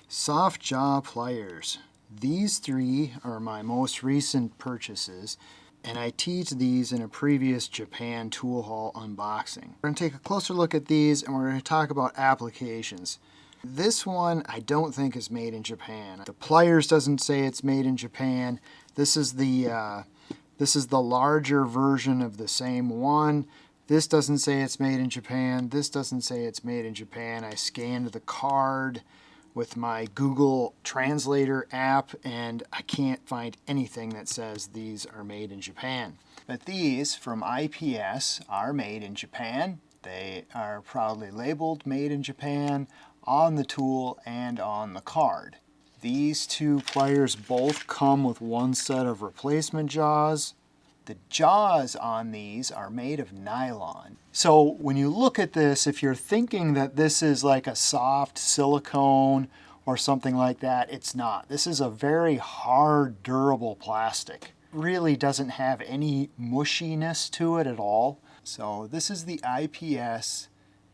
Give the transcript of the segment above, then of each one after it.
Soft jaw pliers. These three are my most recent purchases, and I teased these in a previous Japan tool haul unboxing. We're going to take a closer look at these and we're going to talk about applications. This one I don't think is made in Japan. The pliers doesn't say it's made in Japan. This is the larger version of the same one. This doesn't say it's made in Japan. This doesn't say it's made in Japan. I scanned the card with my Google Translator app and I can't find anything that says these are made in Japan. But these from IPS are made in Japan. They are proudly labeled made in Japan on the tool and on the card. These two pliers both come with one set of replacement jaws. The jaws on these are made of nylon. So when you look at this, if you're thinking that this is like a soft silicone or something like that, it's not. This is a very hard, durable plastic. It really doesn't have any mushiness to it at all. So this is the IPS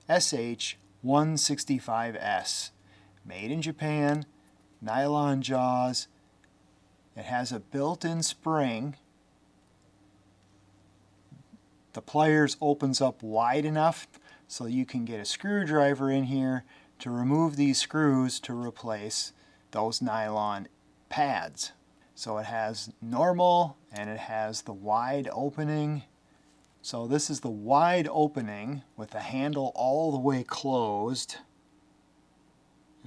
SH165S, made in Japan, nylon jaws. It has a built-in spring. The pliers opens up wide enough so you can get a screwdriver in here to remove these screws to replace those nylon pads. So it has normal and it has the wide opening. So this is the wide opening with the handle all the way closed.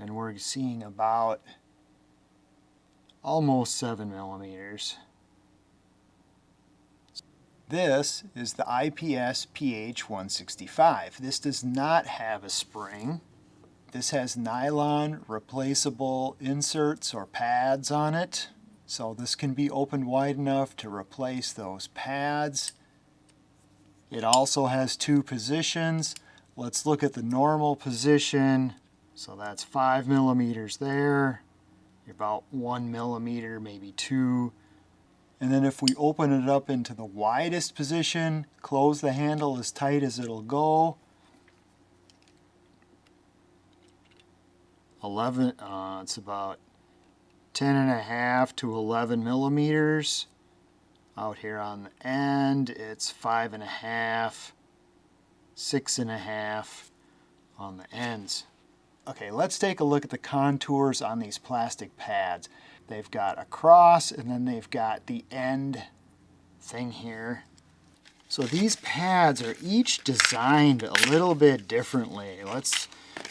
And we're seeing about almost 7 millimeters. This is the IPS PH165. This does not have a spring. This has nylon replaceable inserts or pads on it. So this can be opened wide enough to replace those pads. It also has two positions. Let's look at the normal position. So that's 5 millimeters there. About 1 millimeter, maybe 2. And then if we open it up into the widest position, close the handle as tight as it'll go. 11, it's about 10.5 to 11 millimeters. Out here on the end, it's 5.5, 6.5 on the ends. Okay, let's take a look at the contours on these plastic pads. They've got a cross and then they've got the end thing here. So these pads are each designed a little bit differently. Let's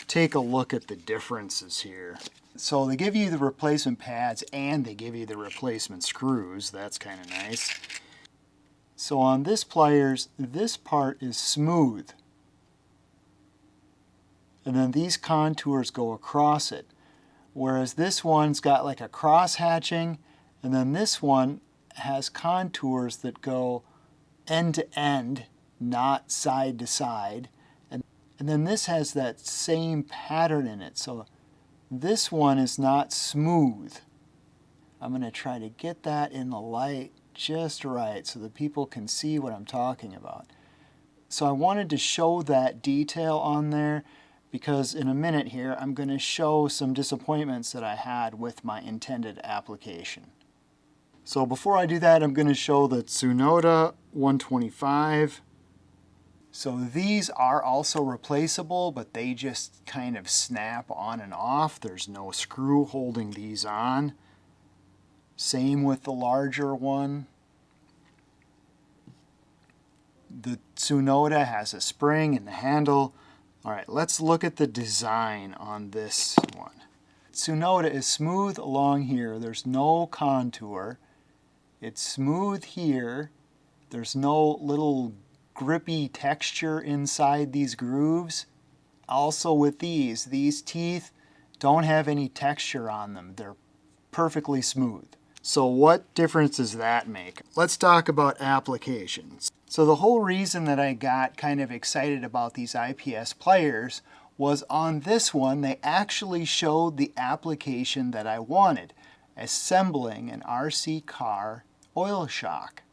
take a look at the differences here. So they give you the replacement pads and they give you the replacement screws. That's kind of nice. So on this pliers, this part is smooth. And then these contours go across it. Whereas this one's got like a cross hatching, and then this one has contours that go end to end, not side to side. And then this has that same pattern in it. So this one is not smooth. I'm going to try to get that in the light just right so that people can see what I'm talking about. So I wanted to show that detail on there, because in a minute here I'm going to show some disappointments that I had with my intended application. So before I do that, I'm going to show the Tsunoda 125. So these are also replaceable, but they just kind of snap on and off. There's no screw holding these on. Same with the larger one. The Tsunoda has a spring in the handle. All right, let's look at the design on this one. Tsunoda is smooth along here. There's no contour. It's smooth here. There's no little grippy texture inside these grooves. Also with these teeth don't have any texture on them. They're perfectly smooth. So what difference does that make? Let's talk about applications. So the whole reason that I got kind of excited about these IPS pliers was on this one, they actually showed the application that I wanted, assembling an RC car oil shock.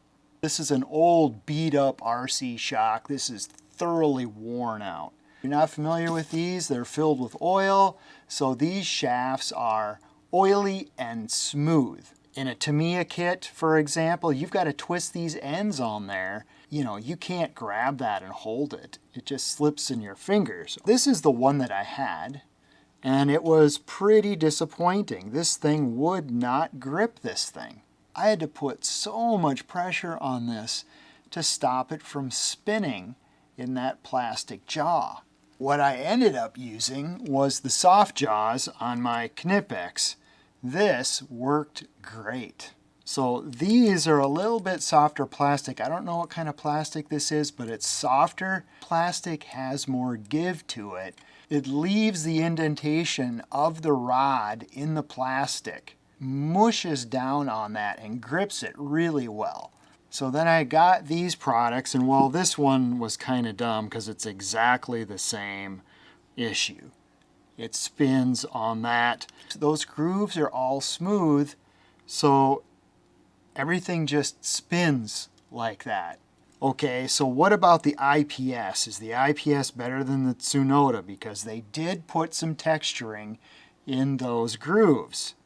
This is an old beat up RC shock. This is thoroughly worn out. If you're not familiar with these, they're filled with oil, so these shafts are oily and smooth. In a Tamiya kit, for example, you've got to twist these ends on there. You know, you can't grab that and hold it. It just slips in your fingers. This is the one that I had, and it was pretty disappointing. This thing would not grip this thing. I had to put so much pressure on this to stop it from spinning in that plastic jaw. What I ended up using was the soft jaws on my Knipex. This worked great. So these are a little bit softer plastic. I don't know what kind of plastic this is, but it's softer. Plastic has more give to it. It leaves the indentation of the rod in the plastic, mushes down on that and grips it really well. So then I got these products, and well, this one was kind of dumb because it's exactly the same issue. It spins on that. Those grooves are all smooth, so everything just spins like that. Okay, so what about the IPS? Is the IPS better than the Tsunoda? Because they did put some texturing in those grooves.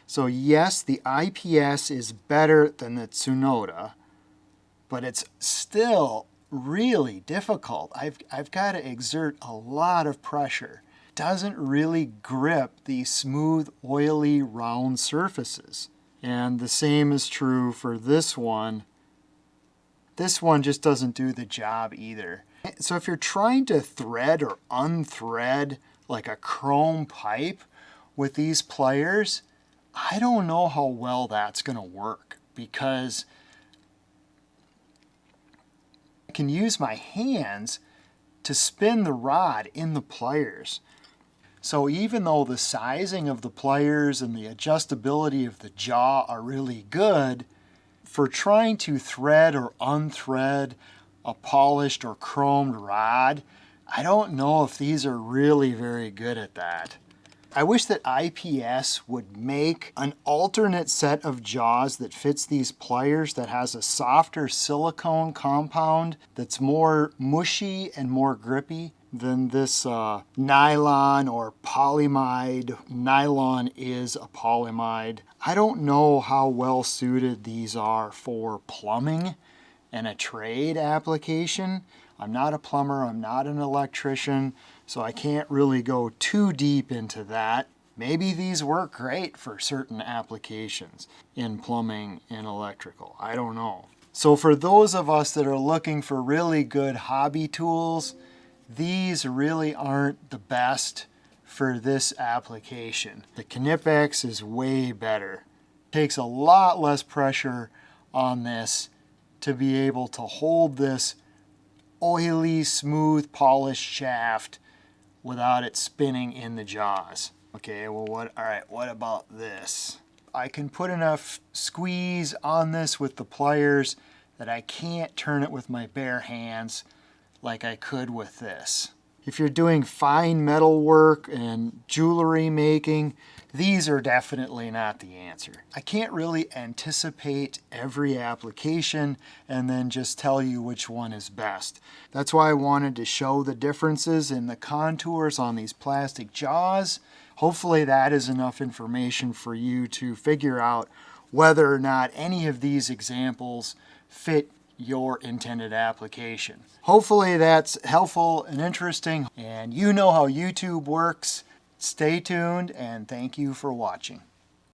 So yes, the IPS is better than the Tsunoda, but it's still really difficult. I've got to exert a lot of pressure. Doesn't really grip these smooth, oily, round surfaces. And the same is true for this one. This one just doesn't do the job either. So if you're trying to thread or unthread like a chrome pipe with these pliers, I don't know how well that's going to work, because I can use my hands to spin the rod in the pliers. So even though the sizing of the pliers and the adjustability of the jaw are really good, for trying to thread or unthread a polished or chromed rod, I don't know if these are really very good at that. I wish that IPS would make an alternate set of jaws that fits these pliers that has a softer silicone compound that's more mushy and more grippy than this nylon or polyamide. Nylon is a polyamide. I don't know how well suited these are for plumbing and a trade application. I'm not a plumber, I'm not an electrician, so I can't really go too deep into that. Maybe these work great for certain applications in plumbing and electrical. I don't know. So for those of us that are looking for really good hobby tools, these really aren't the best for this application. The Knipex is way better. Takes a lot less pressure on this to be able to hold this oily, smooth, polished shaft without it spinning in the jaws. Okay, well, all right, what about this? I can put enough squeeze on this with the pliers that I can't turn it with my bare hands like I could with this. If you're doing fine metal work and jewelry making, these are definitely not the answer. I can't really anticipate every application and then just tell you which one is best. That's why I wanted to show the differences in the contours on these plastic jaws. Hopefully that is enough information for you to figure out whether or not any of these examples fit your intended application. Hopefully that's helpful and interesting, and you know how YouTube works. Stay tuned, and thank you for watching.